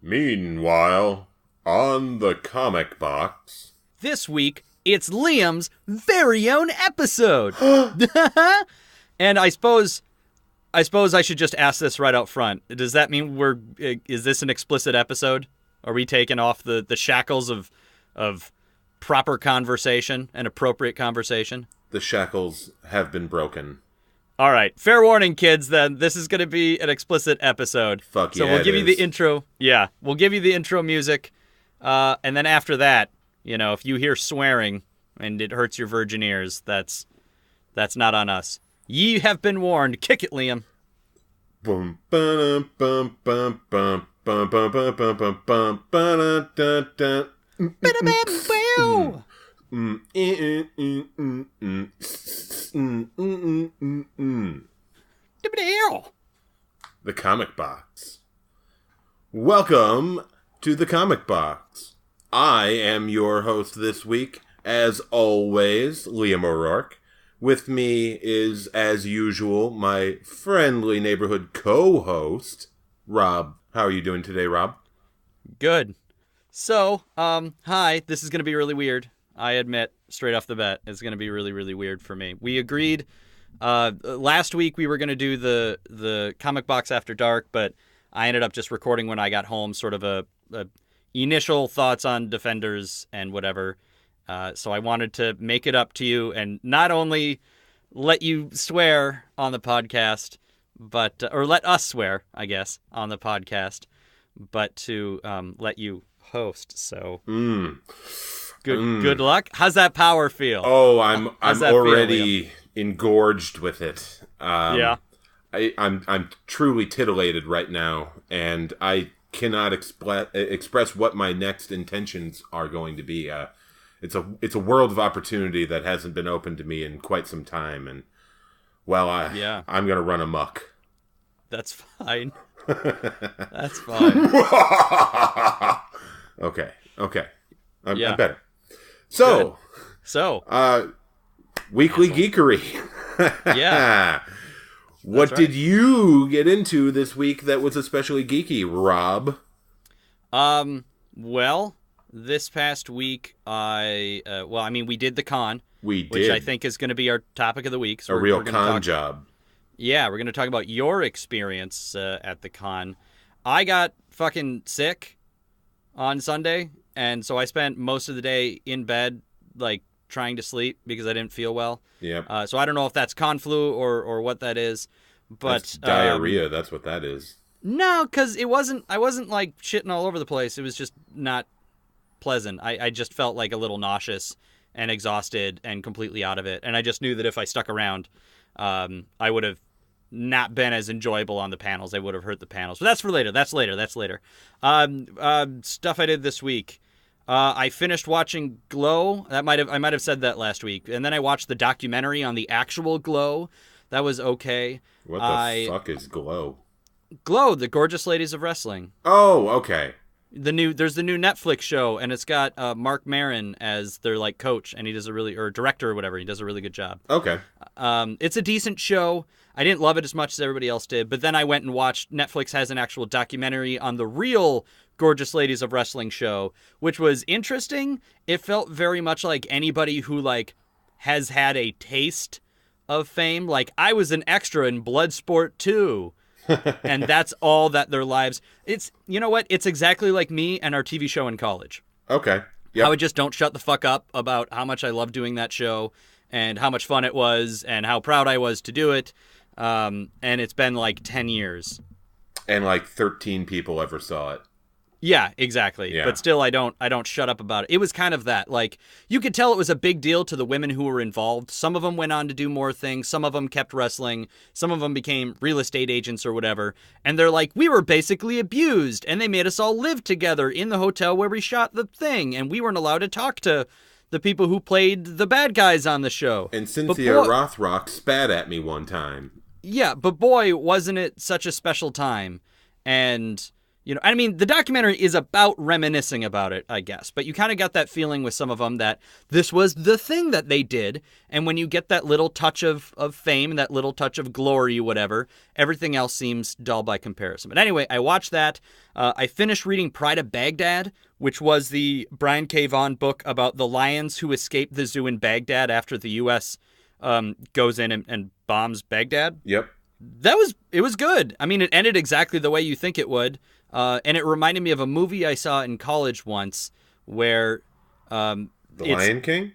Meanwhile, on the comic box... This week, it's Liam's very own episode! And I suppose I should just ask this right out front. Does that mean is this an explicit episode? Are we taking off the shackles of proper conversation and appropriate conversation? The shackles have been broken. All right. Fair warning, kids, then. This is going to be an explicit episode. Fuck yeah, so we'll give you the intro. Yeah, we'll give you the intro music. And then after that, if you hear swearing and it hurts your virgin ears, that's not on us. Ye have been warned. Kick it, Liam. Boom, ba-dum, bum, bum, bum, bum, bum, bum, bum, bum, bum, ba-da-da-da. The comic box. Welcome to the comic box. I am your host this week, as always, Liam O'Rourke. With me is, as usual, my friendly neighborhood co-host, Rob. How are you doing today, Rob? Good. So, hi, this is going to be really weird. I admit, straight off the bat, it's going to be really, really weird for me. We agreed, last week we were going to do the comic box after dark, but I ended up just recording when I got home, sort of a initial thoughts on Defenders and whatever. So I wanted to make it up to you and not only let you swear on the podcast, but or let us swear, I guess, on the podcast, but to let you host. So good luck. How's that power feel? Oh, I'm already engorged with it. Yeah. I'm truly titillated right now, and I cannot express what my next intentions are going to be. It's a world of opportunity that hasn't been open to me in quite some time, and I'm gonna run amok. That's fine. That's fine. Okay. I'm better. So, weekly geekery. Yeah. What did you get into this week that was especially geeky, Rob? Well, this past week, we did the con. Which I think is going to be our topic of the week. So a real con job. Yeah, we're going to talk about your experience at the con. I got fucking sick on Sunday, and so I spent most of the day in bed, like, trying to sleep because I didn't feel well. Yeah. So I don't know if that's con flu or what that is, but that's diarrhea. That's what that is. No, because I wasn't like shitting all over the place. It was just not pleasant. I just felt like a little nauseous and exhausted and completely out of it. And I just knew that if I stuck around, I would have not been as enjoyable on the panels. I would have hurt the panels. But that's for later. That's later. Stuff I did this week. I finished watching Glow. I might have said that last week. And then I watched the documentary on the actual Glow. That was okay. What the fuck is Glow? Glow, the Gorgeous Ladies of Wrestling. Oh, okay. There's the new Netflix show, and it's got Mark Maron as their like coach, and he does or director or whatever. He does a really good job. Okay. It's a decent show. I didn't love it as much as everybody else did, but then I went and watched. Netflix has an actual documentary on the real Gorgeous Ladies of Wrestling show, which was interesting. It felt very much like anybody who like has had a taste of fame. Like I was an extra in Bloodsport 2. And that's all that their lives. It's, you know what? It's exactly like me and our TV show in college. Okay. Yeah. I would just don't shut the fuck up about how much I love doing that show and how much fun it was and how proud I was to do it. And it's been like 10 years. And like 13 people ever saw it. Yeah, exactly. Yeah. But still, I don't shut up about it. It was kind of that. Like, you could tell it was a big deal to the women who were involved. Some of them went on to do more things. Some of them kept wrestling. Some of them became real estate agents or whatever. And they're like, we were basically abused. And they made us all live together in the hotel where we shot the thing. And we weren't allowed to talk to the people who played the bad guys on the show. And Cynthia Rothrock spat at me one time. Yeah, but boy, wasn't it such a special time. And I mean, the documentary is about reminiscing about it, I guess, but you kind of got that feeling with some of them that this was the thing that they did, and when you get that little touch of fame, that little touch of glory, whatever, everything else seems dull by comparison. But anyway, I watched that. I finished reading Pride of Baghdad, which was the Brian K. Vaughan book about the lions who escaped the zoo in Baghdad after the U.S. Goes in and bombs Baghdad. Yep. It was good. I mean, it ended exactly the way you think it would. And it reminded me of a movie I saw in college once where... The Lion King?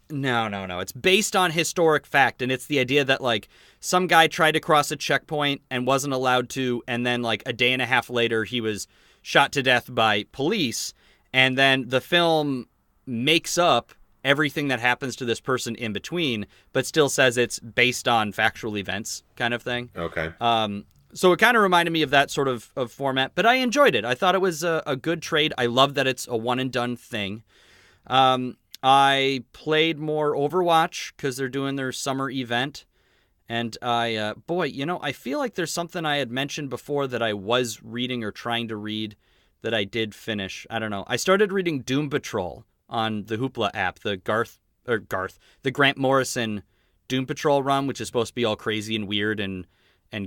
No. It's based on historic fact, and it's the idea that, like, some guy tried to cross a checkpoint and wasn't allowed to, and then, like, a day and a half later, he was shot to death by police, and then the film makes up everything that happens to this person in between, but still says it's based on factual events kind of thing. Okay. So it kind of reminded me of that sort of format, but I enjoyed it. I thought it was a good trade. I love that it's a one-and-done thing. I played more Overwatch because they're doing their summer event, and I feel like there's something I had mentioned before that I was reading or trying to read that I did finish. I don't know. I started reading Doom Patrol on the Hoopla app, the Grant Morrison Doom Patrol run, which is supposed to be all crazy and weird and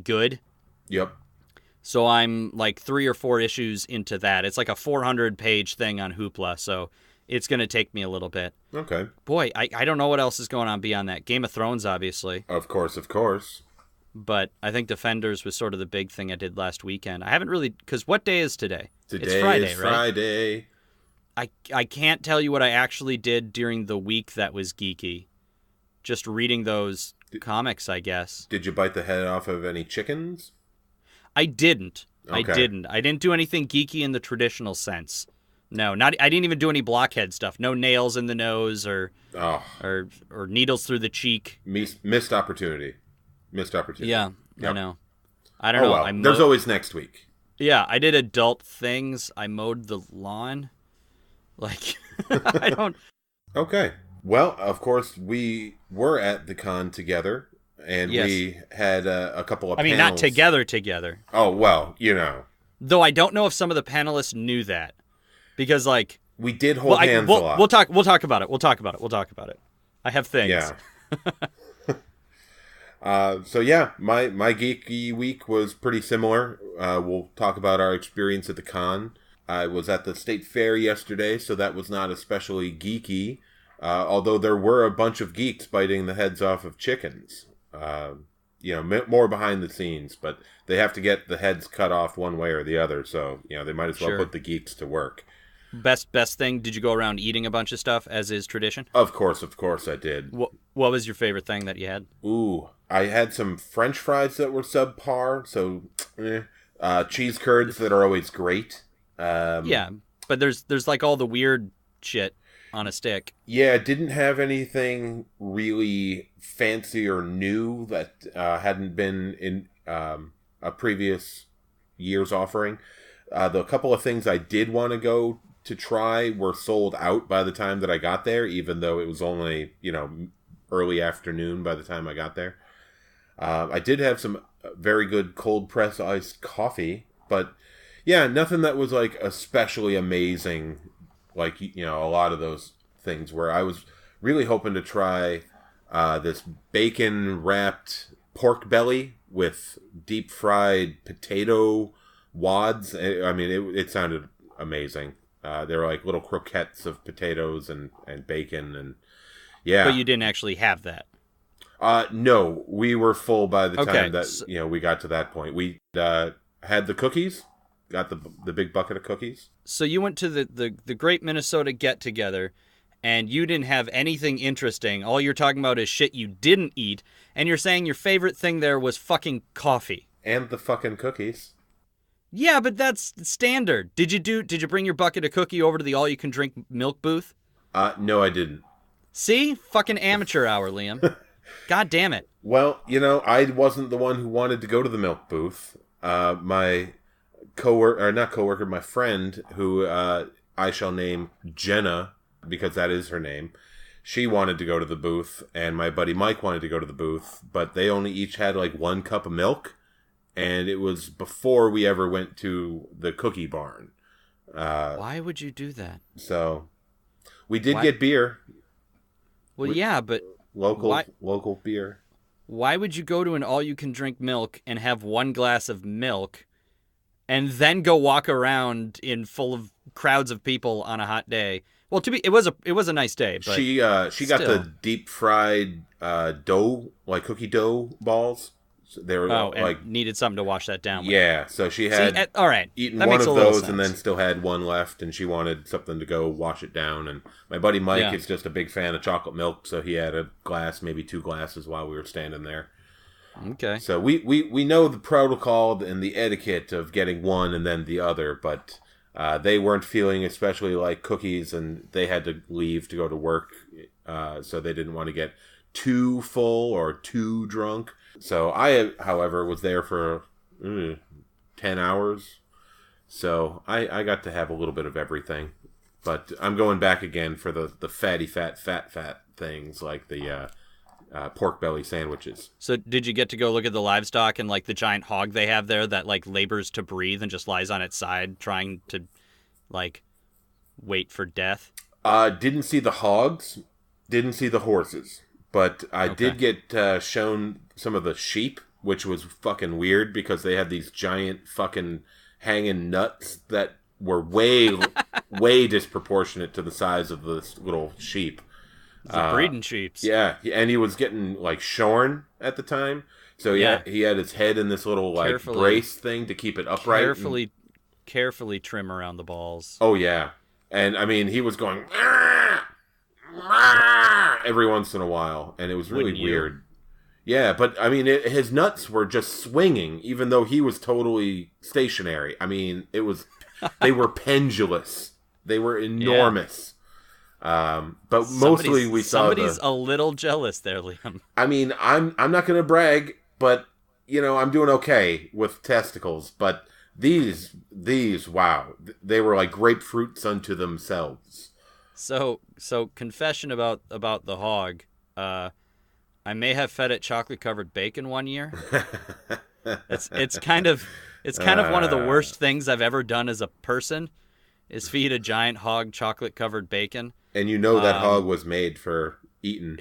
good. Yep. So I'm like 3 or 4 issues into that. It's like a 400-page thing on Hoopla, so it's going to take me a little bit. Okay. Boy, I don't know what else is going on beyond that. Game of Thrones, obviously. Of course. But I think Defenders was sort of the big thing I did last weekend. I haven't really... Because what day is today? Today it's Friday, is right? Friday. I can't tell you what I actually did during the week that was geeky. Just reading those comics, I guess. Did you bite the head off of any chickens? I didn't. Okay. I didn't do anything geeky in the traditional sense. No, I didn't even do any blockhead stuff. No nails in the nose or needles through the cheek. Missed opportunity. Yeah, yep. I know. I don't know. Well, there's always next week. Yeah, I did adult things. I mowed the lawn. Like, I don't... Okay. Well, of course, we were at the con together, and yes. we had a couple of panels. Not together. Oh, well, Though I don't know if some of the panelists knew that. Because, like... We did hold hands a lot. We'll talk about it. I have things. Yeah. So, yeah, my geeky week was pretty similar. We'll talk about our experience at the con. I was at the state fair yesterday, so that was not especially geeky. Although there were a bunch of geeks biting the heads off of chickens. More behind the scenes, but they have to get the heads cut off one way or the other, so, they might as well put the geeks to work. Best thing, did you go around eating a bunch of stuff, as is tradition? Of course I did. What was your favorite thing that you had? Ooh, I had some French fries that were subpar, so cheese curds that are always great. Yeah, but there's like all the weird shit on a stick. Yeah, it didn't have anything really fancy or new that hadn't been in a previous year's offering. The couple of things I did want to go to try were sold out by the time that I got there, even though it was only, early afternoon by the time I got there. I did have some very good cold press iced coffee, but yeah, nothing that was like especially amazing, like, a lot of those things where I was really hoping to try this bacon wrapped pork belly with deep fried potato wads. I mean, it sounded amazing. They were like little croquettes of potatoes and bacon, and yeah. But you didn't actually have that. No, we were full by the time that we got to that point. We had the cookies, got the big bucket of cookies. So you went to the Great Minnesota Get Together, and you didn't have anything interesting. All you're talking about is shit you didn't eat, and you're saying your favorite thing there was fucking coffee and the fucking cookies. Yeah, but that's standard. Did you bring your bucket of cookie over to the all-you-can-drink milk booth? No, I didn't. See? Fucking amateur hour, Liam. God damn it. Well, I wasn't the one who wanted to go to the milk booth. My my friend, who I shall name Jenna, because that is her name, she wanted to go to the booth, and my buddy Mike wanted to go to the booth, but they only each had like 1 cup of milk. and it was before we ever went to the cookie barn. Why would you do that? So we did get beer. Well, yeah, but local beer. Why would you go to an all-you-can-drink milk and have one glass of milk, and then go walk around in full of crowds of people on a hot day? Well, it was a nice day. But she got the deep fried dough, like cookie dough balls. So they were and needed something to wash that down with. Yeah, so she had all right. eaten one of those and then still had one left, and she wanted something to go wash it down. And my buddy Mike is just a big fan of chocolate milk, so he had a glass, maybe 2 glasses while we were standing there. Okay. So we know the protocol and the etiquette of getting one and then the other, but they weren't feeling especially like cookies, and they had to leave to go to work, so they didn't want to get too full or too drunk. So I, however, was there for 10 hours, so I got to have a little bit of everything. But I'm going back again for the fatty fat things, like the pork belly sandwiches. So did you get to go look at the livestock and like the giant hog they have there that like labors to breathe and just lies on its side trying to like wait for death? Didn't see the hogs, didn't see the horses, but I did get shown some of the sheep, which was fucking weird because they had these giant fucking hanging nuts that were way disproportionate to the size of this little sheep. The breeding sheeps. Yeah, and he was getting like shorn at the time, so he had his head in this little like brace thing to keep it upright. Carefully trim around the balls. Oh yeah, and I mean he was going every once in a while, and it was really weird. Yeah, but I mean his nuts were just swinging, even though he was totally stationary. I mean they were pendulous. They were enormous. Yeah. But mostly we saw somebody's a little jealous there, Liam. I mean, I'm not going to brag, but I'm doing okay with testicles. But these, wow, they were like grapefruits unto themselves. So confession about the hog. I may have fed it chocolate covered bacon one year. It's kind of one of the worst things I've ever done as a person, is feed a giant hog chocolate covered bacon. And that hog was made for eating.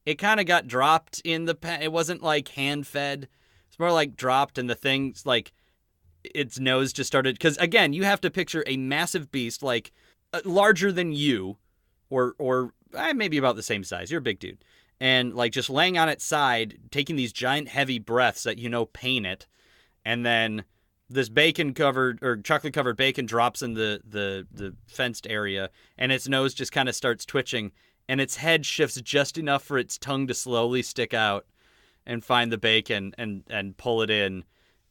It kind of got dropped in the pen. It wasn't like hand fed. It's more like dropped, and the thing's like its nose just started. Because again, you have to picture a massive beast, like larger than you, or maybe about the same size. You're a big dude, and like just laying on its side, taking these giant heavy breaths that pain it, and then this chocolate covered bacon drops in the fenced area, and its nose just kind of starts twitching, and its head shifts just enough for its tongue to slowly stick out and find the bacon and pull it in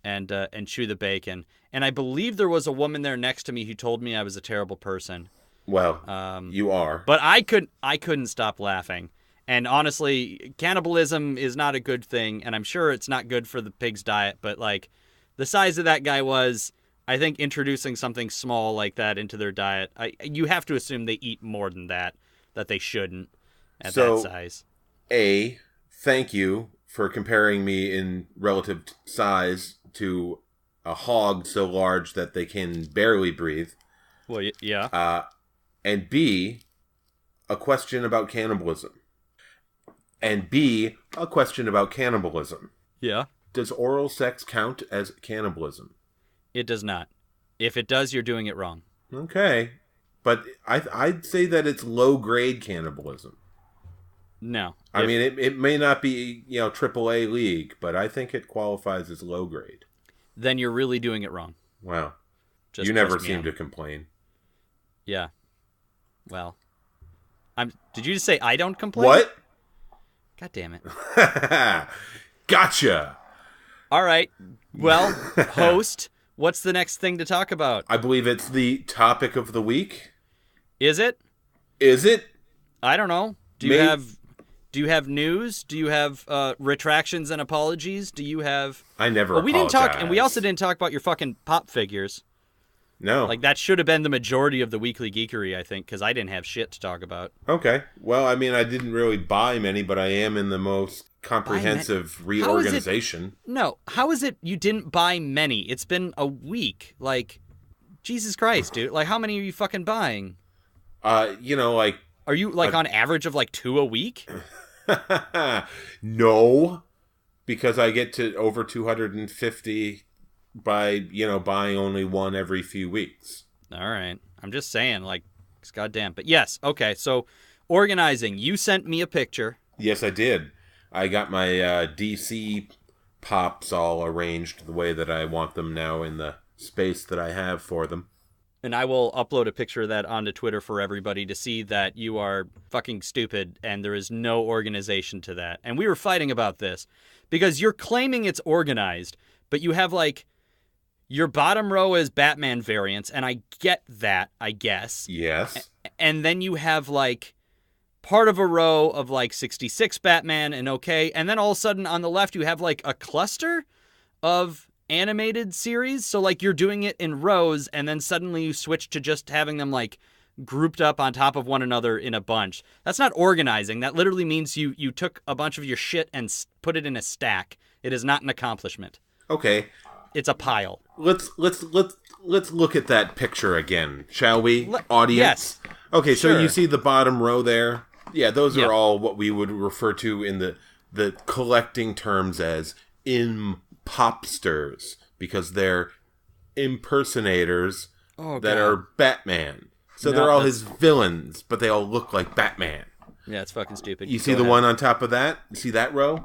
and chew the bacon. And I believe there was a woman there next to me who told me I was a terrible person. Well, you are. But I couldn't stop laughing. And honestly, cannibalism is not a good thing, and I'm sure it's not good for the pig's diet, but like the size of that guy was, I think introducing something small like that into their diet, you have to assume they eat more than that they shouldn't at that size. Thank you for comparing me in relative size to a hog so large that they can barely breathe. Well, yeah. And B, a question about cannibalism. And B, a question about cannibalism. Yeah. Does oral sex count as cannibalism? It does not. If it does, you're doing it wrong. Okay. But I'd say that it's low-grade cannibalism. No. I mean, it may not be, AAA league, but I think it qualifies as low-grade. Then you're really doing it wrong. Wow. You never seem to complain. Yeah. Well. Did you just say I don't complain? What? God damn it. Gotcha. All right. Well, host, what's the next thing to talk about? I believe it's the topic of the week. Is it? Is it? I don't know. Do you have news? Do you have retractions and apologies? Do you have... I never we didn't talk, and we also didn't talk about your fucking pop figures. No. Like, that should have been the majority of the weekly geekery, I think, because I didn't have shit to talk about. Okay. Well, I mean, I didn't really buy many, but I am in the most comprehensive reorganization. How is it you didn't buy many? It's been a week. Like, Jesus Christ, dude. Like, how many are you fucking buying? Like... Are you, like, on average of, like, 2 a week? No, because I get to over 250 by, buying only one every few weeks. All right. I'm just saying, like, it's goddamn. But yes, okay, so organizing. You sent me a picture. Yes, I did. I got my DC pops all arranged the way that I want them now in the space that I have for them. And I will upload a picture of that onto Twitter for everybody to see that you are fucking stupid and there is no organization to that. And we were fighting about this because you're claiming it's organized, but you have, like, your bottom row is Batman variants, and I get that, I guess. Yes. And then you have, like, part of a row of, like, 66 Batman and okay, and then all of a sudden on the left you have, like, a cluster of animated series. So, like, you're doing it in rows, and then suddenly you switch to just having them, like, grouped up on top of one another in a bunch. That's not organizing. That literally means you took a bunch of your shit and put it in a stack. It is not an accomplishment. Okay. It's a pile. Let's look at that picture again, shall we, audience? Yes. Okay, so Sure. you see the bottom row there? Yeah, those are all what we would refer to in the collecting terms as impopsters, because they're impersonators that are Batman. So they're all his villains, but they all look like Batman. Yeah, it's fucking stupid. You see the one on top of that? You see that row?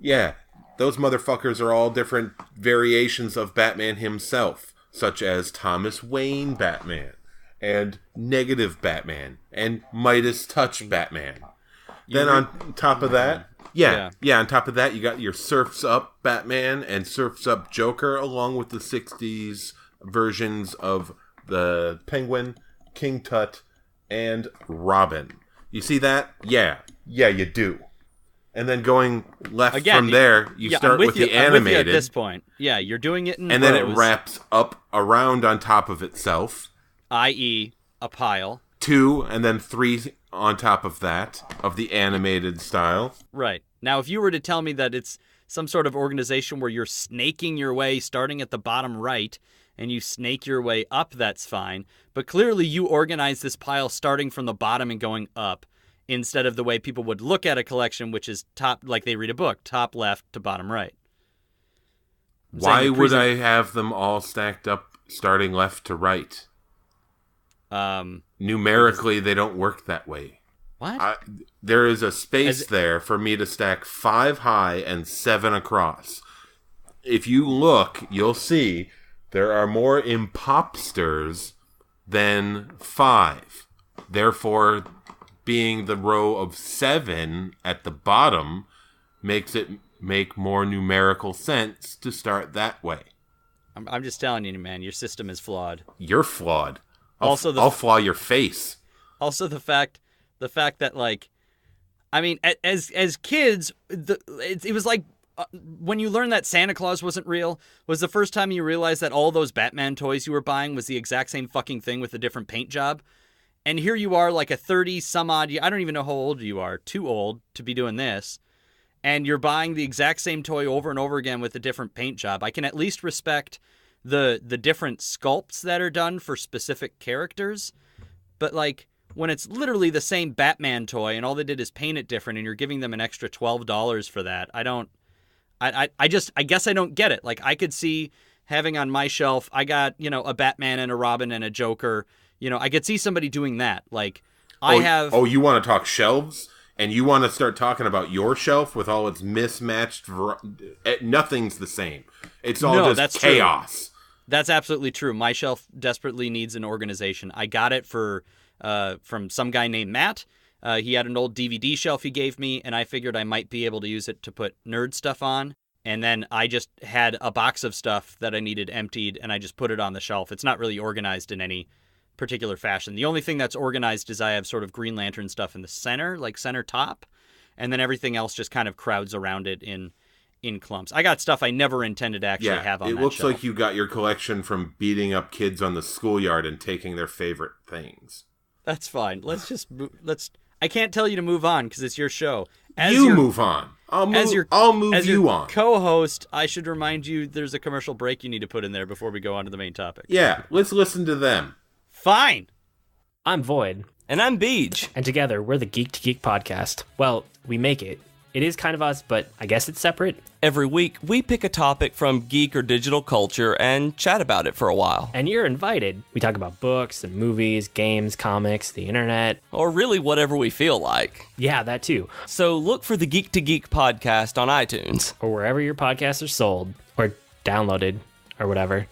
Yeah. Those motherfuckers are all different variations of Batman himself, such as Thomas Wayne Batman, and Negative Batman, and Midas Touch Batman. Then on top of that, on top of that, you got your Surf's Up Batman and Surf's Up Joker, along with the 60s versions of the Penguin, King Tut, and Robin. You see that? Yeah, you do. And then going left from there, you start with the animated. I'm with you at this point. Yeah, you're doing it in and rows. Then it wraps up around on top of itself. I.e., a pile. 2 and then 3 on top of that, of the animated style. Right. Now, if you were to tell me that it's some sort of organization where you're snaking your way, starting at the bottom right, and you snake your way up, that's fine. But clearly you organize this pile starting from the bottom and going up, instead of the way people would look at a collection, which is top, like they read a book, top left to bottom right. Why would I have them all stacked up starting left to right? Numerically, they don't work that way. What? There is a space there for me to stack 5 high and 7 across. If you look, you'll see there are more impopsters than 5. Therefore, being the row of 7 at the bottom makes it make more numerical sense to start that way. I'm just telling you, man, your system is flawed. You're flawed. I'll flaw your face. Also, the fact that, like, I mean, as kids, it was like when you learned that Santa Claus wasn't real, was the first time you realized that all those Batman toys you were buying was the exact same fucking thing with a different paint job. And here you are, like a 30-some-odd, I don't even know how old you are, too old to be doing this, and you're buying the exact same toy over and over again with a different paint job. I can at least respect the different sculpts that are done for specific characters, but, like, when it's literally the same Batman toy and all they did is paint it different and you're giving them an extra $12 for that, I guess I don't get it. Like, I could see having on my shelf, I got, a Batman and a Robin and a Joker. I could see somebody doing that. Like, Oh, you want to talk shelves? And you want to start talking about your shelf with all its mismatched... Nothing's the same. It's all just chaos. True. That's absolutely true. My shelf desperately needs an organization. I got it from some guy named Matt. He had an old DVD shelf he gave me, and I figured I might be able to use it to put nerd stuff on. And then I just had a box of stuff that I needed emptied, and I just put it on the shelf. It's not really organized in any particular fashion. The only thing that's organized is I have sort of Green Lantern stuff in the center, like center top, and then everything else just kind of crowds around it in clumps. I got stuff I never intended to actually have on that shelf. It looks like you got your collection from beating up kids on the schoolyard and taking their favorite things. That's fine. I can't tell you to move on because it's your show. move on. I'll move you on. Co-host, I should remind you there's a commercial break you need to put in there before we go on to the main topic. Yeah, let's listen to them. Fine. I'm Void. And I'm Beej. And together, we're the Geek to Geek podcast. Well, we make it. It is kind of us, but I guess it's separate. Every week, we pick a topic from geek or digital culture and chat about it for a while. And you're invited. We talk about books and movies, games, comics, the internet. Or really whatever we feel like. Yeah, that too. So look for the Geek to Geek podcast on iTunes. Or wherever your podcasts are sold. Or downloaded. Or whatever.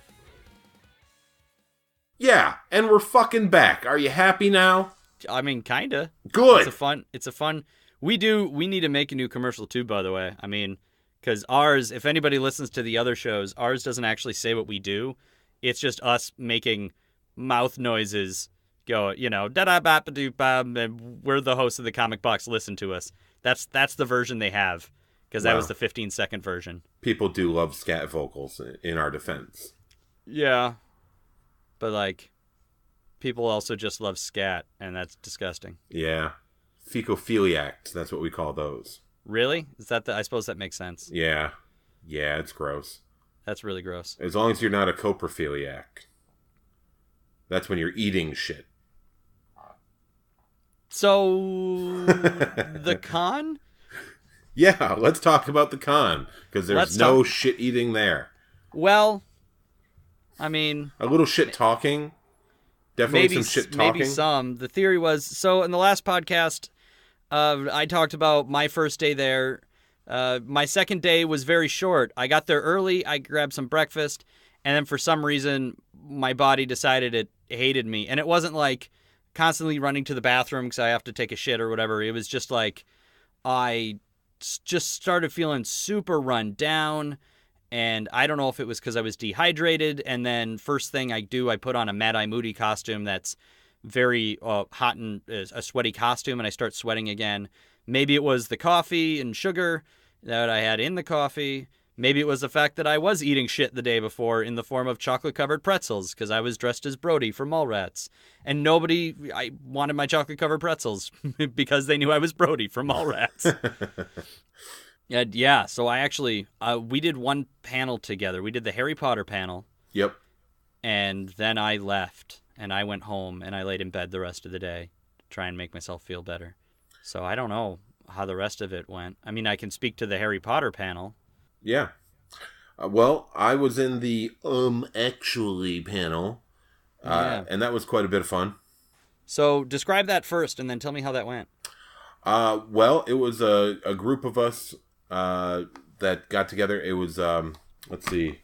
Yeah, and we're fucking back. Are you happy now? I mean, kinda. Good. It's a fun... We need to make a new commercial too, by the way. I mean, because ours, if anybody listens to the other shows, ours doesn't actually say what we do. It's just us making mouth noises, go, da-da-ba-ba-doo-ba, and we're the hosts of the Comic Box, listen to us. That's the version they have, because that was the 15-second version. People do love scat vocals, in our defense. Yeah. But, people also just love scat, and that's disgusting. Yeah. Fecophiliacs, that's what we call those. Really? I suppose that makes sense. Yeah. Yeah, it's gross. That's really gross. As long as you're not a coprophiliac. That's when you're eating shit. So, the con? Yeah, let's talk about the con, because there's no shit eating there. Well, I mean... A little shit talking. Definitely some shit talking. Maybe some. The theory was... So, in the last podcast... I talked about my first day there. My second day was very short. I got there early. I grabbed some breakfast. And then for some reason, my body decided it hated me. And it wasn't like constantly running to the bathroom because I have to take a shit or whatever. It was just like I just started feeling super run down. And I don't know if it was because I was dehydrated. And then first thing I do, I put on a Mad-Eye Moody costume that's very hot and a sweaty costume, and I start sweating again. Maybe it was the coffee and sugar that I had in the coffee. Maybe it was the fact that I was eating shit the day before in the form of chocolate-covered pretzels because I was dressed as Brody from Mallrats. And I wanted my chocolate-covered pretzels because they knew I was Brody from Mallrats. Yeah, so I actually, we did one panel together. We did the Harry Potter panel. Yep. And then I left. And I went home and I laid in bed the rest of the day to try and make myself feel better. So I don't know how the rest of it went. I mean, I can speak to the Harry Potter panel. Yeah. Well, I was in the actually panel. And that was quite a bit of fun. So describe that first and then tell me how that went. Well, it was a group of us that got together. It was, let's see.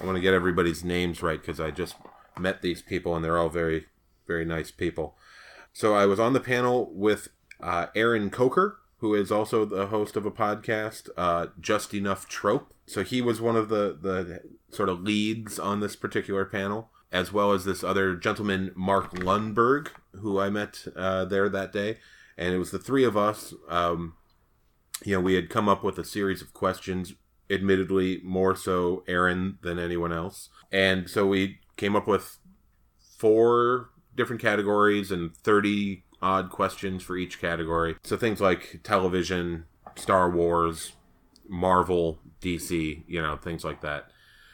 I want to get everybody's names right because I just met these people and they're all very, very nice people. So I was on the panel with Aaron Coker, who is also the host of a podcast, Just Enough Trope. So he was one of the sort of leads on this particular panel, as well as this other gentleman, Mark Lundberg, who I met there that day. And it was the three of us. We had come up with a series of questions, admittedly more so Aaron than anyone else. And so we came up with 4 different categories and 30 odd questions for each category. So things like television, Star Wars, Marvel, DC, things like that.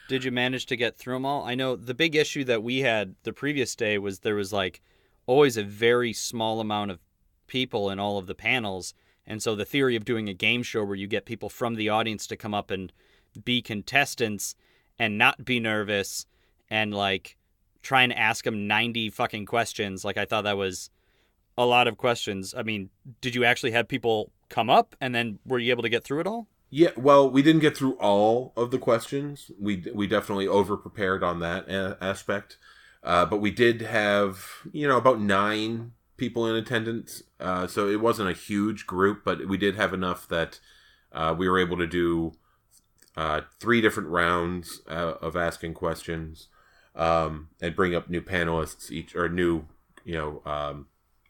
Did you manage to get through them all? I know the big issue that we had the previous day was there was always a very small amount of people in all of the panels. And so the theory of doing a game show where you get people from the audience to come up and be contestants and not be nervous and try and ask them 90 fucking questions. I thought that was a lot of questions. I mean, did you actually have people come up and then were you able to get through it all? Yeah, well, we didn't get through all of the questions. We definitely over-prepared on that aspect. But we did have, about 9 people in attendance. So it wasn't a huge group, but we did have enough that we were able to do 3 different rounds of asking questions. And bring up new panelists new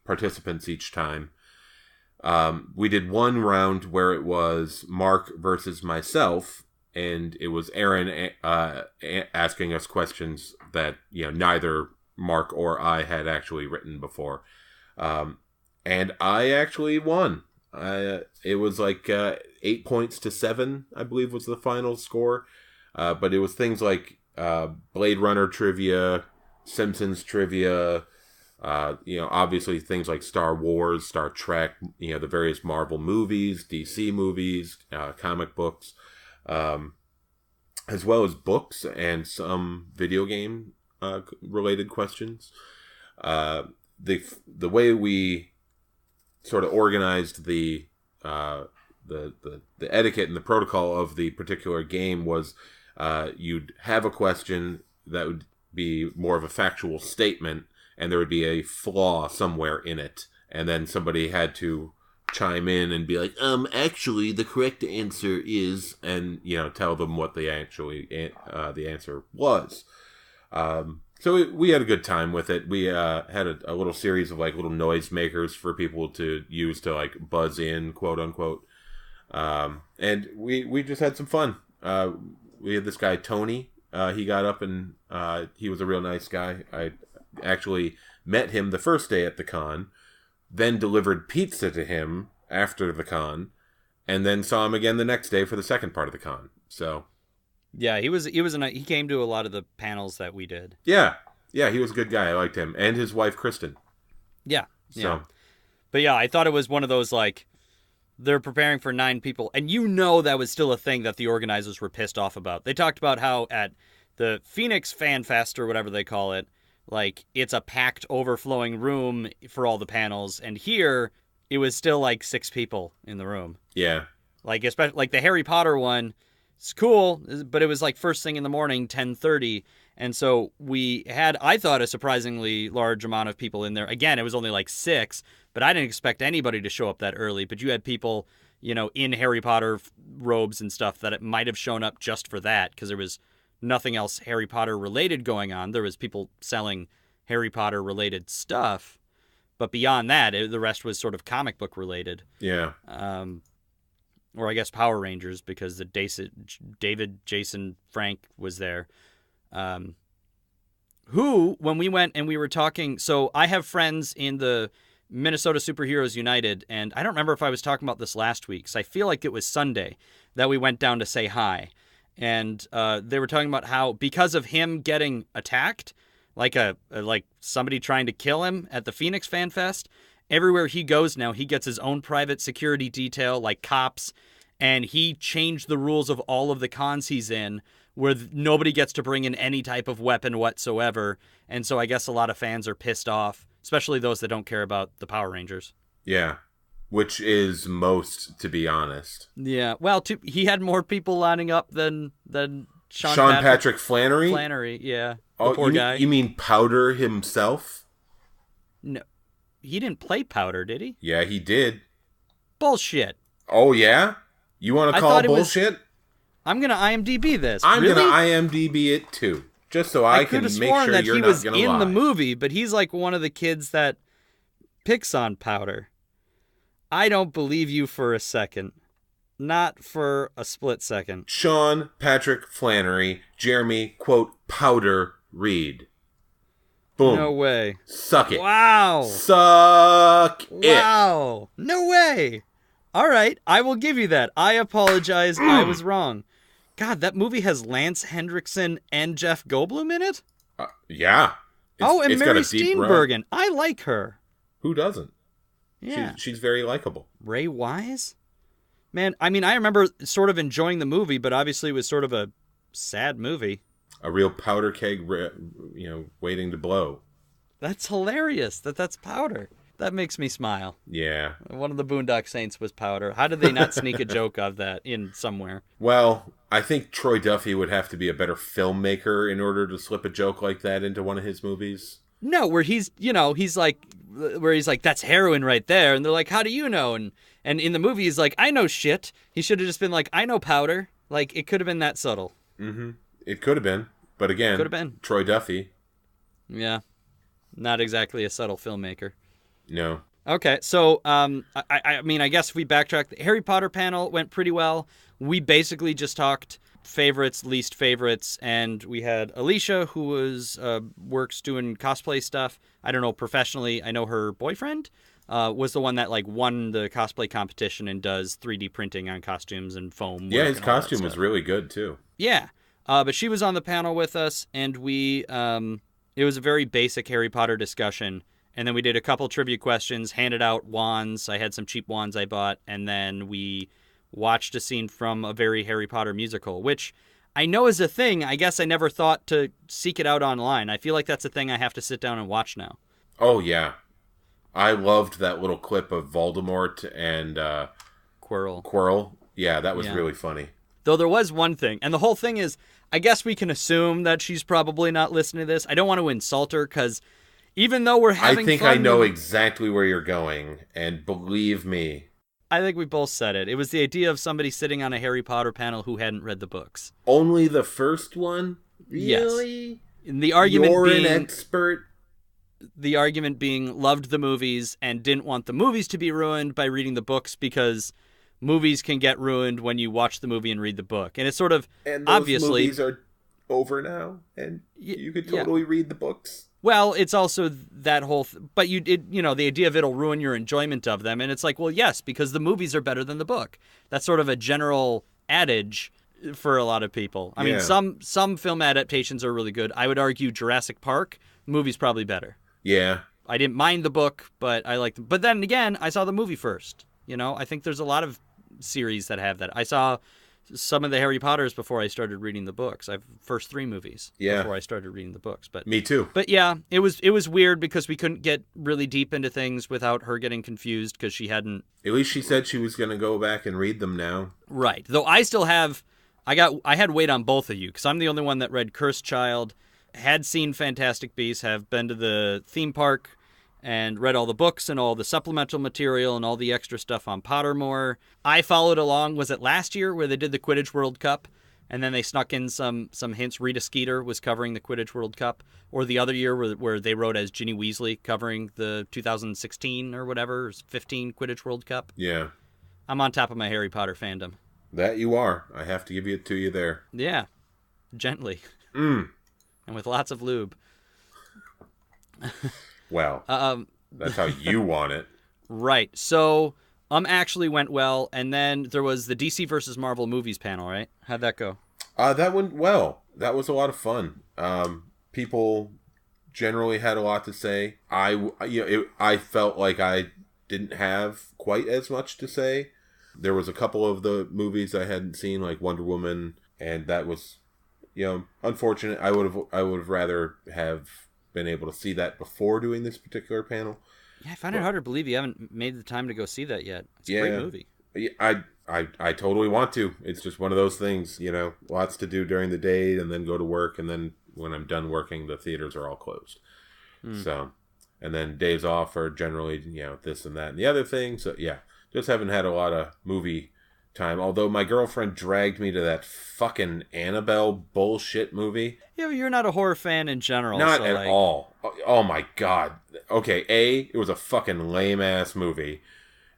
participants each time. We did one round where it was Mark versus myself, and it was Aaron asking us questions that neither Mark or I had actually written before. And I actually won. It was like 8 points to 7, I believe, was the final score. But it was things like Blade Runner trivia, Simpsons trivia, obviously things like Star Wars, Star Trek, the various Marvel movies, DC movies, comic books, as well as books and some video game related questions. The way we sort of organized the etiquette and the protocol of the particular game was you'd have a question that would be more of a factual statement, and there would be a flaw somewhere in it, and then somebody had to chime in and be like, actually the correct answer is, and tell them what the answer was. So we had a good time with it. We had a little series of like little noise makers for people to use to like buzz in, quote unquote. And we just had some fun. We had this guy, Tony. He got up and he was a real nice guy. I actually met him the first day at the con, then delivered pizza to him after the con, and then saw him again the next day for the second part of the con. So, yeah, he came to a lot of the panels that we did. Yeah, he was a good guy. I liked him, and his wife Kristen. Yeah. So, but yeah, I thought it was one of those like they're preparing for 9 people, and that was still a thing that the organizers were pissed off about. They talked about how at the Phoenix Fan Fest or whatever they call it, like it's a packed, overflowing room for all the panels, and here it was still like 6 people in the room. Yeah, like especially like the Harry Potter one. It's cool, but it was like first thing in the morning, 10:30, and so we had, I thought, a surprisingly large amount of people in there. Again, it was only like 6, but I didn't expect anybody to show up that early. But you had people, in Harry Potter robes and stuff that it might have shown up just for that, because there was nothing else Harry Potter related going on. There was people selling Harry Potter related stuff, but beyond that, the rest was sort of comic book related. Yeah. Or I guess Power Rangers, because David, Jason, Frank was there. Who, when we went and we were talking, so I have friends in the Minnesota Superheroes United, and I don't remember if I was talking about this last week, so I feel like it was Sunday that we went down to say hi. And they were talking about how, because of him getting attacked, like somebody trying to kill him at the Phoenix Fan Fest, everywhere he goes now, he gets his own private security detail, like cops, and he changed the rules of all of the cons he's in, where nobody gets to bring in any type of weapon whatsoever. And so I guess a lot of fans are pissed off, especially those that don't care about the Power Rangers. Yeah, which is most, to be honest. Yeah, well, he had more people lining up than Sean Patrick Flannery? Flannery, yeah. Oh, poor guy. You mean Powder himself? No. He didn't play Powder, did he? Yeah, he did. Bullshit. Oh, yeah? You want to call bullshit? I'm going to IMDb this. I'm really? going to IMDb it, too. Just so I can make sure you're not going to lie. I could have sworn that he was in the movie, but he's like one of the kids that picks on Powder. I don't believe you for a second. Not for a split second. Sean Patrick Flannery, Jeremy, quote, Powder Reed. Boom. No way. Suck it. Wow. Suck it. Wow. No way. All right. I will give you that. I apologize. I was wrong. God, that movie has Lance Hendrickson and Jeff Goldblum in it? Yeah. And Mary Steenburgen. I like her. Who doesn't? Yeah. She's very likable. Ray Wise? Man, I mean, I remember sort of enjoying the movie, but obviously it was sort of a sad movie. A real powder keg, waiting to blow. That's hilarious. That's Powder. That makes me smile. Yeah. One of the Boondock Saints was Powder. How did they not sneak a joke of that in somewhere? Well, I think Troy Duffy would have to be a better filmmaker in order to slip a joke like that into one of his movies. No, where he's like, that's heroin right there. And they're like, how do you know? And in the movie, he's like, I know shit. He should have just been like, I know powder. Like, it could have been that subtle. Mm-hmm. It could have been. But again, could have been. Troy Duffy. Yeah. Not exactly a subtle filmmaker. No. Okay, so, I mean, I guess if we backtrack, the Harry Potter panel went pretty well. We basically just talked favorites, least favorites, and we had Alicia, who works doing cosplay stuff. I don't know, professionally. I know her boyfriend was the one that like won the cosplay competition and does 3D printing on costumes and foam. Yeah, his costume was really good too. Yeah, but she was on the panel with us, and we it was a very basic Harry Potter discussion. And then we did a couple trivia questions, handed out wands. I had some cheap wands I bought, and then we watched a scene from a very Harry Potter musical, which I know is a thing. I guess I never thought to seek it out online. I feel like that's a thing I have to sit down and watch now. Oh, yeah. I loved that little clip of Voldemort and Quirrell. Yeah, that was really funny. Though there was one thing, and the whole thing is, I guess we can assume that she's probably not listening to this. I don't want to insult her, because even though we're having fun... I think I know exactly where you're going, and believe me... I think we both said it. It was the idea of somebody sitting on a Harry Potter panel who hadn't read the books. Only the first one? Really? Yes. And the argument You're being... an expert? The argument being loved the movies and didn't want the movies to be ruined by reading the books because movies can get ruined when you watch the movie and read the book. And it's sort of, and those obviously... movies are over now, and you could totally read the books. Well, it's also that whole... but the idea of it'll ruin your enjoyment of them. And it's like, well, yes, because the movies are better than the book. That's sort of a general adage for a lot of people. I mean, some film adaptations are really good. I would argue Jurassic Park, the movie's probably better. Yeah. I didn't mind the book, but I liked them. But then again, I saw the movie first. I think there's a lot of series that have that. I saw some of the Harry Potters before I started reading the books. I've first 3 movies before I started reading the books. But me too. But yeah, it was weird because we couldn't get really deep into things without her getting confused because she hadn't. At least she said she was going to go back and read them now. Right. Though I still have. I had weight on both of you because I'm the only one that read Cursed Child, had seen Fantastic Beasts, have been to the theme park, and read all the books and all the supplemental material and all the extra stuff on Pottermore. I followed along. Was it last year where they did the Quidditch World Cup? And then they snuck in some hints. Rita Skeeter was covering the Quidditch World Cup. Or the other year where they wrote as Ginny Weasley covering the 2016 or whatever, 15 Quidditch World Cup. Yeah. I'm on top of my Harry Potter fandom. That you are. I have to give it to you there. Yeah. Gently. And with lots of lube. Well, that's how you want it. Right. So, actually went well, and then there was the DC versus Marvel movies panel, right? How'd that go? That went well. That was a lot of fun. People generally had a lot to say. I felt like I didn't have quite as much to say. There was a couple of the movies I hadn't seen, like Wonder Woman, and that was, unfortunate. I would have rather have been able to see that before doing this particular panel. Yeah, I find it hard to believe you haven't made the time to go see that yet. It's a great movie. I totally want to. It's just one of those things, lots to do during the day and then go to work, and then when I'm done working, the theaters are all closed. So, and then days off are generally, this and that and the other thing. So, yeah, just haven't had a lot of movie time. Although my girlfriend dragged me to that fucking Annabelle bullshit movie. Yeah, but you're not a horror fan in general. Not at all. Oh my god. Okay, it was a fucking lame-ass movie.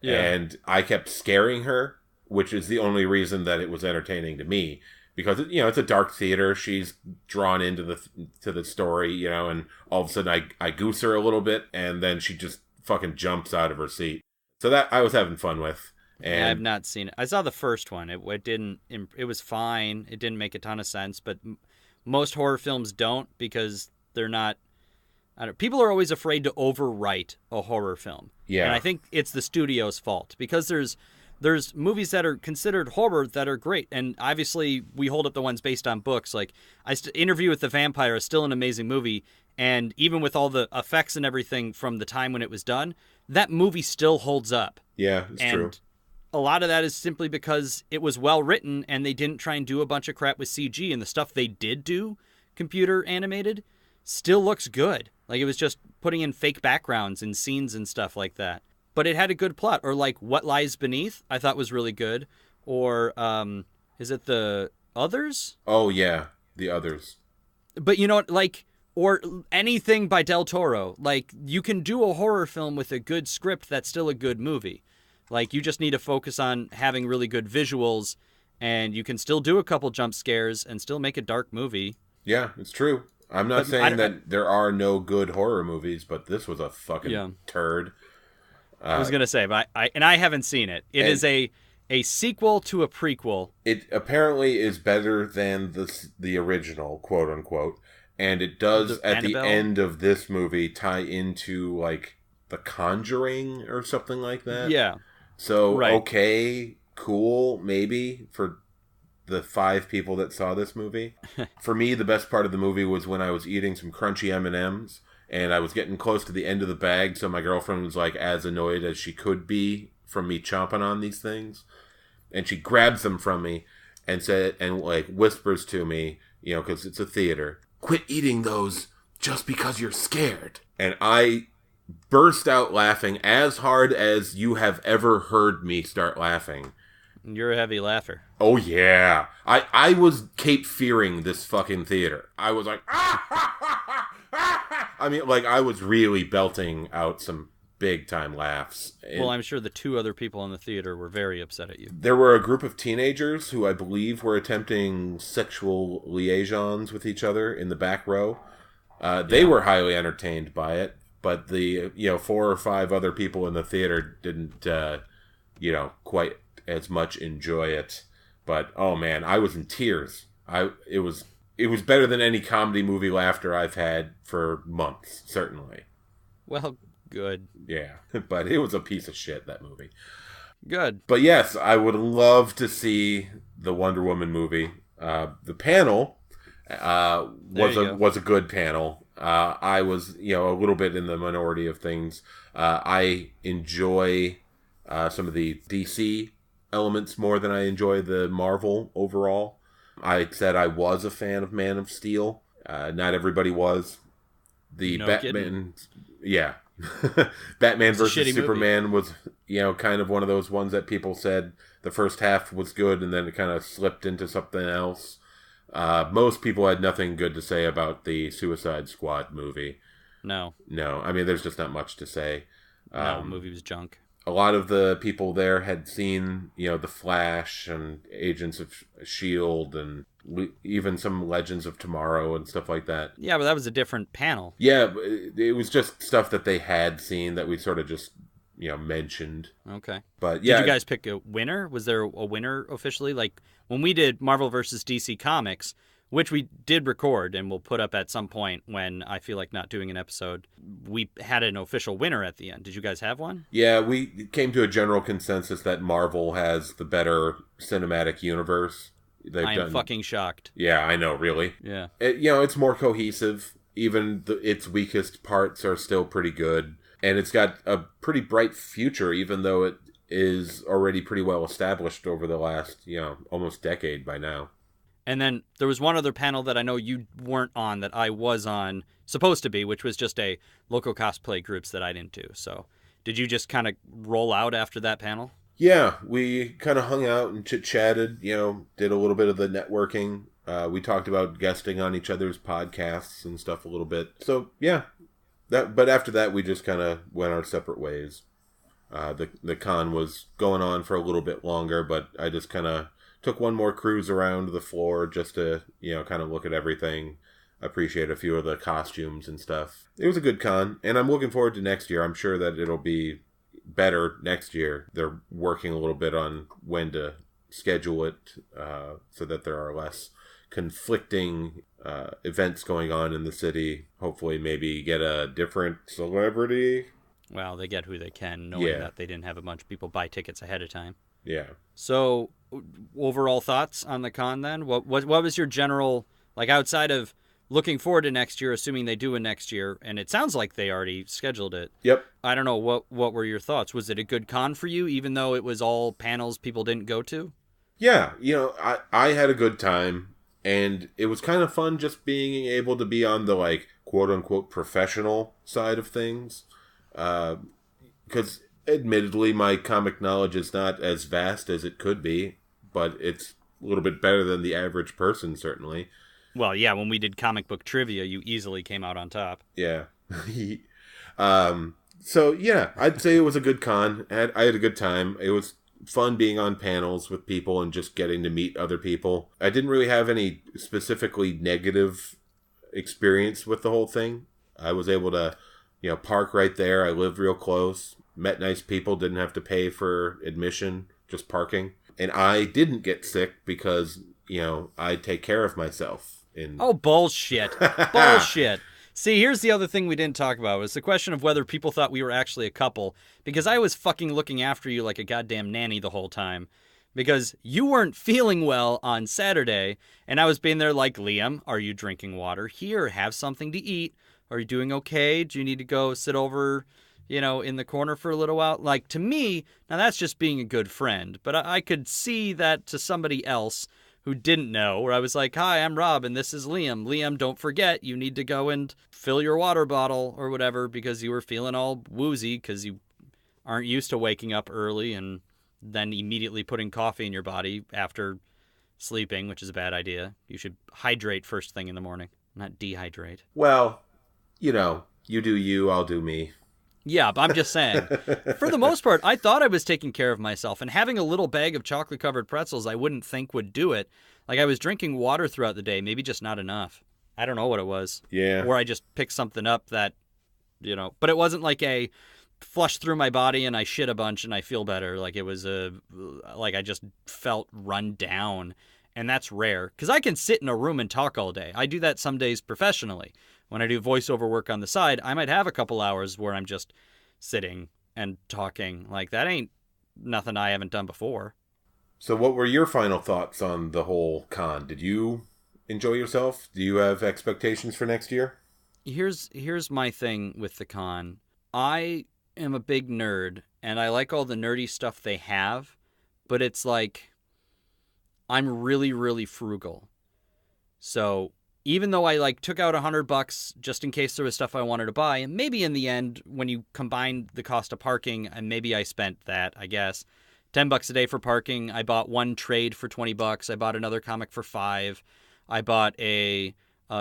Yeah. And I kept scaring her, which is the only reason that it was entertaining to me. Because, it's a dark theater. She's drawn into the story, and all of a sudden I goose her a little bit, and then she just fucking jumps out of her seat. So that I was having fun with. And I've not seen it. I saw the first one. It didn't. It was fine. It didn't make a ton of sense, but most horror films don't because they're not. People are always afraid to overwrite a horror film. Yeah, and I think it's the studio's fault because there's movies that are considered horror that are great, and obviously we hold up the ones based on books. Like Interview with the Vampire is still an amazing movie, and even with all the effects and everything from the time when it was done, that movie still holds up. Yeah, it's true. A lot of that is simply because it was well written and they didn't try and do a bunch of crap with CG, and the stuff they did do, computer animated, still looks good. Like it was just putting in fake backgrounds and scenes and stuff like that. But it had a good plot. Or like What Lies Beneath, I thought was really good. Or is it The Others? Oh yeah, The Others. But or anything by Del Toro. Like you can do a horror film with a good script that's still a good movie. Like, you just need to focus on having really good visuals, and you can still do a couple jump scares and still make a dark movie. Yeah, it's true. I'm not saying that there are no good horror movies, but this was a fucking turd. I was gonna say, but I haven't seen it. It is a sequel to a prequel. It apparently is better than the original, quote unquote, and it does at the end of this movie tie into like The Conjuring or something like that. Yeah. So right. Okay, cool, maybe for the 5 people that saw this movie. For me, the best part of the movie was when I was eating some crunchy M&Ms. And I was getting close to the end of the bag, so my girlfriend was like as annoyed as she could be from me chomping on these things. And she grabs them from me and like whispers to me, you know, because it's a theater, "Quit eating those just because you're scared." And I burst out laughing as hard as you have ever heard me start laughing. You're a heavy laugher. Oh, yeah. I was Cape Fearing this fucking theater. I was like, I mean, like, I was really belting out some big-time laughs. Well, I'm sure the 2 other people in the theater were very upset at you. There were a group of teenagers who I believe were attempting sexual liaisons with each other in the back row. They were highly entertained by it, but the 4 or 5 other people in the theater didn't, quite as much enjoy it. But oh man, I was in tears. It was better than any comedy movie laughter I've had for months, certainly. Well, good. Yeah, but it was a piece of shit, that movie. Good. But yes, I would love to see the Wonder Woman movie. The panel was a good panel. I was a little bit in the minority of things. I enjoy some of the DC elements more than I enjoy the Marvel overall. I said I was a fan of Man of Steel. Not everybody was. The Batman, yeah. Batman versus Superman movie. Was, kind of one of those ones that people said the first half was good and then it kind of slipped into something else. Most people had nothing good to say about the Suicide Squad movie. No. I mean, there's just not much to say. No, the movie was junk. A lot of the people there had seen, The Flash and Agents of S.H.I.E.L.D. and even some Legends of Tomorrow and stuff like that. Yeah, but that was a different panel. Yeah, it was just stuff that they had seen that we sort of just, mentioned. Okay. But yeah. Did you guys pick a winner? Was there a winner officially? Like, when we did Marvel vs. DC Comics, which we did record and we'll put up at some point when I feel like not doing an episode, we had an official winner at the end. Did you guys have one? Yeah, we came to a general consensus that Marvel has the better cinematic universe. I am fucking shocked. Yeah, I know, really. Yeah. It's more cohesive. Even its weakest parts are still pretty good. And it's got a pretty bright future, even though it is already pretty well established over the last, almost decade by now. And then there was one other panel that I know you weren't on that I was on, supposed to be, which was just a local cosplay groups that I didn't do. So did you just kind of roll out after that panel? Yeah, we kind of hung out and chit-chatted, did a little bit of the networking. We talked about guesting on each other's podcasts and stuff a little bit. So, yeah. But after that, we just kind of went our separate ways. The con was going on for a little bit longer, but I just kind of took one more cruise around the floor just to, kind of look at everything, appreciate a few of the costumes and stuff. It was a good con, and I'm looking forward to next year. I'm sure that it'll be better next year. They're working a little bit on when to schedule it so that there are less conflicting events going on in the city. Hopefully maybe get a different celebrity. Well, they get who they can, knowing that they didn't have a bunch of people buy tickets ahead of time. Yeah. So, overall thoughts on the con then? What was your general, like, outside of looking forward to next year, assuming they do it next year, and it sounds like they already scheduled it. Yep. I don't know, what were your thoughts? Was it a good con for you, even though it was all panels people didn't go to? Yeah, I had a good time, and it was kind of fun just being able to be on the, like, quote-unquote professional side of things. Because admittedly, my comic knowledge is not as vast as it could be, but it's a little bit better than the average person, certainly. Well, yeah, when we did comic book trivia, you easily came out on top. Yeah. So, yeah, I'd say it was a good con. I had a good time. It was fun being on panels with people and just getting to meet other people. I didn't really have any specifically negative experience with the whole thing. I was able to, park right there. I live real close. met nice people, didn't have to pay for admission, just parking. And I didn't get sick because, I take care of myself. Oh, bullshit. Bullshit. See, here's the other thing we didn't talk about was the question of whether people thought we were actually a couple, because I was fucking looking after you like a goddamn nanny the whole time, because you weren't feeling well on Saturday, and I was being there like, Liam, are you drinking water? Here, have something to eat. Are you doing okay? Do you need to go sit over, in the corner for a little while? Like, to me, now that's just being a good friend, but I could see that to somebody else who didn't know, where I was like, hi, I'm Rob, and this is Liam. Liam, don't forget, you need to go and fill your water bottle or whatever because you were feeling all woozy because you aren't used to waking up early and then immediately putting coffee in your body after sleeping, which is a bad idea. You should hydrate first thing in the morning, not dehydrate. Well, you do you, I'll do me. Yeah, but I'm just saying, for the most part, I thought I was taking care of myself, and having a little bag of chocolate-covered pretzels I wouldn't think would do it. Like, I was drinking water throughout the day, maybe just not enough. I don't know what it was. Yeah. Or I just picked something up that, but it wasn't like a flush through my body and I shit a bunch and I feel better. Like, it was like I just felt run down, and that's rare. Because I can sit in a room and talk all day. I do that some days professionally. When I do voiceover work on the side, I might have a couple hours where I'm just sitting and talking. Like, that ain't nothing I haven't done before. So what were your final thoughts on the whole con? Did you enjoy yourself? Do you have expectations for next year? Here's my thing with the con. I am a big nerd, and I like all the nerdy stuff they have, but it's like, I'm really, really frugal. So even though I took out $100 just in case there was stuff I wanted to buy, and maybe in the end, when you combine the cost of parking, and maybe I spent that, I guess, $10 a day for parking. I bought one trade for $20. I bought another comic for $5. I bought a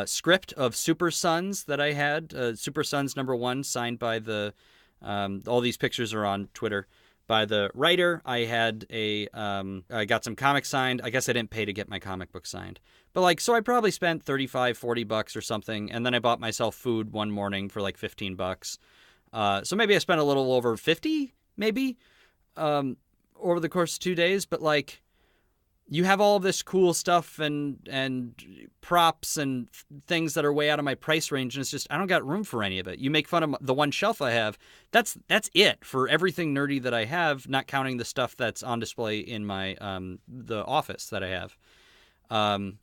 script of Super Sons that I had, Super Sons #1, signed by the, all these pictures are on Twitter, by the writer. I had I got some comics signed. I guess I didn't pay to get my comic book signed. But so I probably spent $35-$40 or something, and then I bought myself food one morning for $15. So maybe I spent a little over $50, maybe, over the course of 2 days. But you have all of this cool stuff and props and things that are way out of my price range, and it's just, I don't got room for any of it. You make fun of the one shelf I have. That's it for everything nerdy that I have, not counting the stuff that's on display in my the office that I have.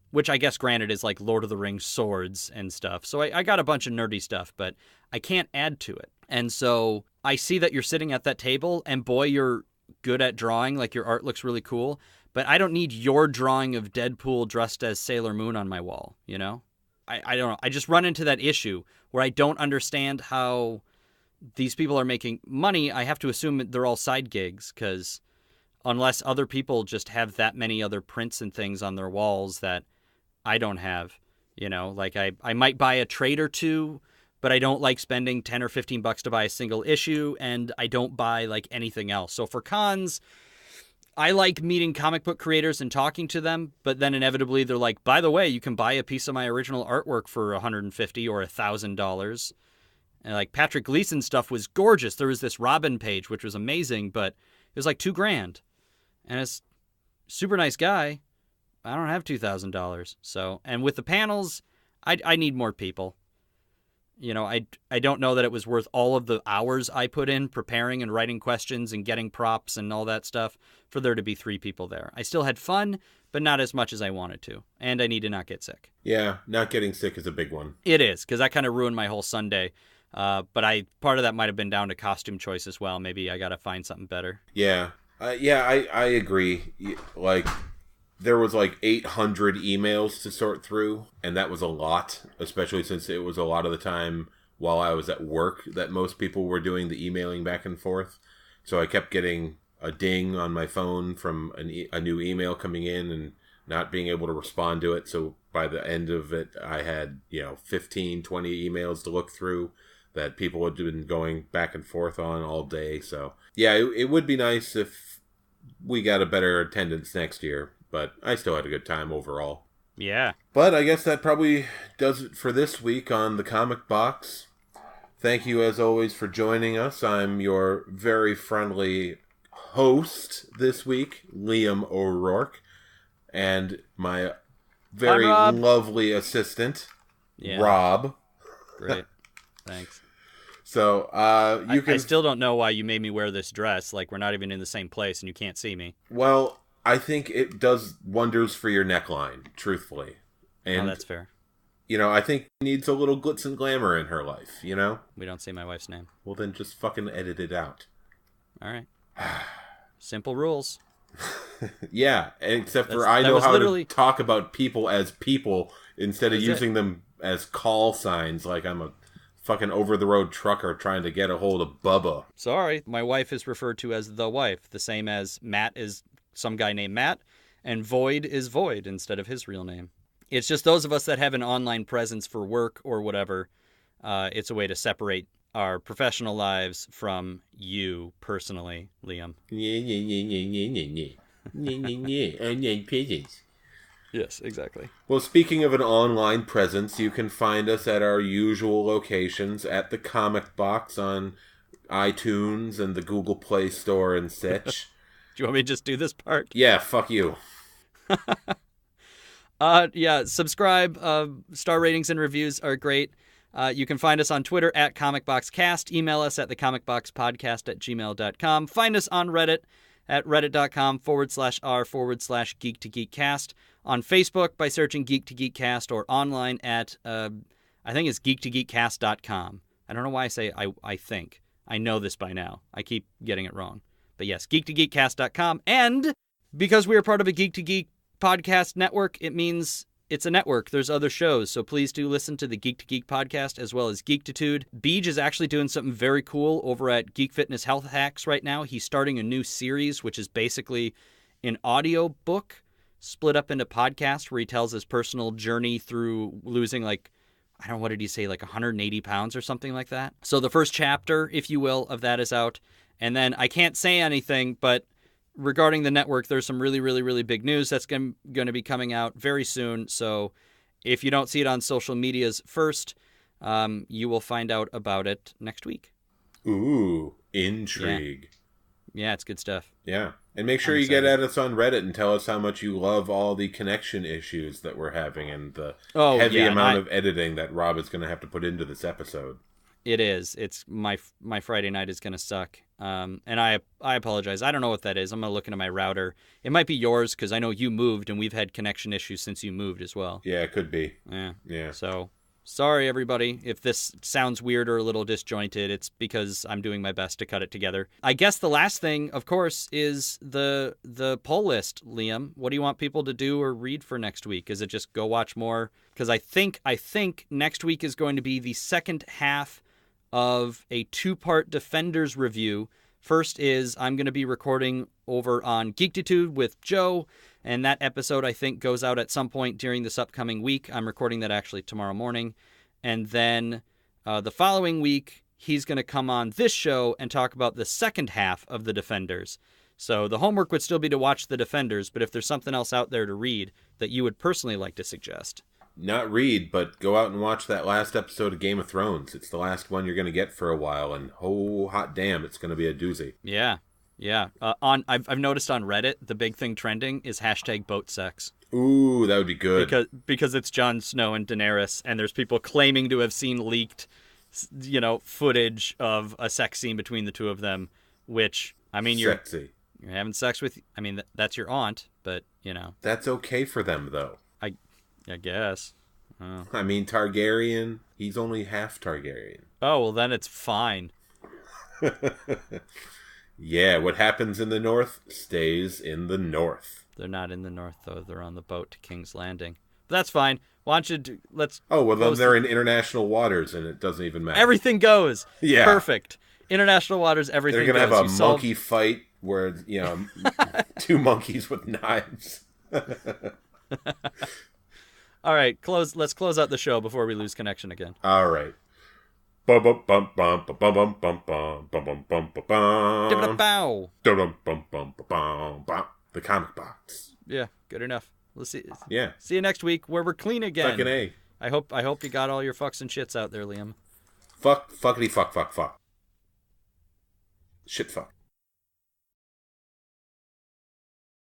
Which I guess granted is Lord of the Rings swords and stuff. So I got a bunch of nerdy stuff, but I can't add to it. And so I see that you're sitting at that table, and boy, you're good at drawing. Your art looks really cool. But I don't need your drawing of Deadpool dressed as Sailor Moon on my wall, I don't know. I just run into that issue where I don't understand how these people are making money. I have to assume they're all side gigs, because unless other people just have that many other prints and things on their walls that I don't have, I might buy a trade or two, but I don't like spending $10 or $15 to buy a single issue, and I don't buy anything else. So for cons, I like meeting comic book creators and talking to them, but then inevitably they're like, by the way, you can buy a piece of my original artwork for $150 or $1,000. And Patrick Gleason stuff was gorgeous. There was this Robin page, which was amazing, but it was $2,000. And it's super nice guy. I don't have $2,000. So, and with the panels, I need more people. I don't know that it was worth all of the hours I put in preparing and writing questions and getting props and all that stuff for there to be 3 people there. I still had fun, but not as much as I wanted to. And I need to not get sick. Yeah, not getting sick is a big one. It is, because that kind of ruined my whole Sunday. But part of that might have been down to costume choice as well. Maybe I got to find something better. Yeah. I agree. There was 800 emails to sort through, and that was a lot, especially since it was a lot of the time while I was at work that most people were doing the emailing back and forth. So I kept getting a ding on my phone from a new email coming in and not being able to respond to it. So by the end of it, I had, 15, 20 emails to look through that people had been going back and forth on all day. So yeah, it would be nice if we got a better attendance next year. But I still had a good time overall. Yeah. But I guess that probably does it for this week on the Comic Box. Thank you, as always, for joining us. I'm your very friendly host this week, Liam O'Rourke, and my very lovely assistant, Rob. Great. Thanks. So, I still don't know why you made me wear this dress. Like, we're not even in the same place and you can't see me. Well, I think it does wonders for your neckline, truthfully. And, that's fair. You know, I think she needs a little glitz and glamour in her life, you know? We don't say my wife's name. Well, then just fucking edit it out. All right. Simple rules. Yeah, except for I know how to talk about people as people instead of using them as call signs like I'm a fucking over-the-road trucker trying to get a hold of Bubba. Sorry, my wife is referred to as the wife, the same as Matt is some guy named Matt, and Void is Void instead of his real name. It's just those of us that have an online presence for work or whatever, it's a way to separate our professional lives from you personally, Liam. Yes, exactly. Well, speaking of an online presence, you can find us at our usual locations at the Comic Box on iTunes and the Google Play Store and such. Do you want me to just do this part? Yeah, fuck you. Subscribe. Star ratings and reviews are great. You can find us on Twitter at ComicBoxCast. Email us at thecomicboxpodcast@gmail.com. Find us on Reddit at reddit.com/r/Geek2Geekcast. On Facebook by searching Geek to Geekcast, or online at, I think it's geektogeekcast.com. I don't know why I say I think. I know this by now. I keep getting it wrong. But yes, geektogeekcast.com. And because we are part of a Geek to Geek podcast network, it means it's a network. There's other shows, so please do listen to the Geek to Geek podcast as well as Geektitude. Beej is actually doing something very cool over at Geek Fitness Health Hacks right now. He's starting a new series, which is basically an audio book split up into podcasts where he tells his personal journey through losing, like, I don't know, what did he say, like 180 pounds or something like that? So the first chapter, if you will, of that is out. And then I can't say anything, but regarding the network, there's some really, really, really big news that's going to be coming out very soon. So if you don't see it on social medias first, you will find out about it next week. Ooh, intrigue. Yeah, it's good stuff. Yeah. And make sure you get at us on Reddit and tell us how much you love all the connection issues that we're having and the heavy amount of editing that Rob is going to have to put into this episode. It is. It's my Friday night is going to suck. And I apologize. I don't know what that is. I'm going to look into my router. It might be yours because I know you moved and we've had connection issues since you moved as well. Yeah, it could be. Yeah. So sorry, everybody. If this sounds weird or a little disjointed, it's because I'm doing my best to cut it together. I guess the last thing, of course, is the poll list, Liam. What do you want people to do or read for next week? Is it just go watch more? Because I think next week is going to be the second half of a 2-part Defenders review. First is I'm going to be recording over on Geektitude with Joe, and that episode I think goes out at some point during this upcoming week. I'm recording that actually tomorrow morning. And then the following week, he's going to come on this show and talk about the second half of the Defenders. So the homework would still be to watch the Defenders, but if there's something else out there to read that you would personally like to suggest. Not read, but go out and watch that last episode of Game of Thrones. It's the last one you're going to get for a while, and oh, hot damn, it's going to be a doozy. Yeah. I've noticed on Reddit, the big thing trending is #boat sex. Ooh, that would be good. Because it's Jon Snow and Daenerys, and there's people claiming to have seen leaked, footage of a sex scene between the two of them, which, I mean, you're having sex with, I mean, that's your aunt, but, That's okay for them, though. I guess. Oh. I mean, Targaryen, he's only half Targaryen. Oh, well, then it's fine. Yeah, what happens in the north stays in the north. They're not in the north, though. They're on the boat to King's Landing. But that's fine. Why don't you let's... Oh, well, then they're in international waters, and it doesn't even matter. Everything goes. Yeah. Perfect. International waters, everything goes. They're going to have a monkey fight where, two monkeys with knives. All right, let's close out the show before we lose connection again. All right. The Comic Box. Yeah, good enough. Let's see. Yeah. See you next week where we're clean again. Fucking A. I hope you got all your fucks and shits out there, Liam. Fuckity fuck. Shit fuck.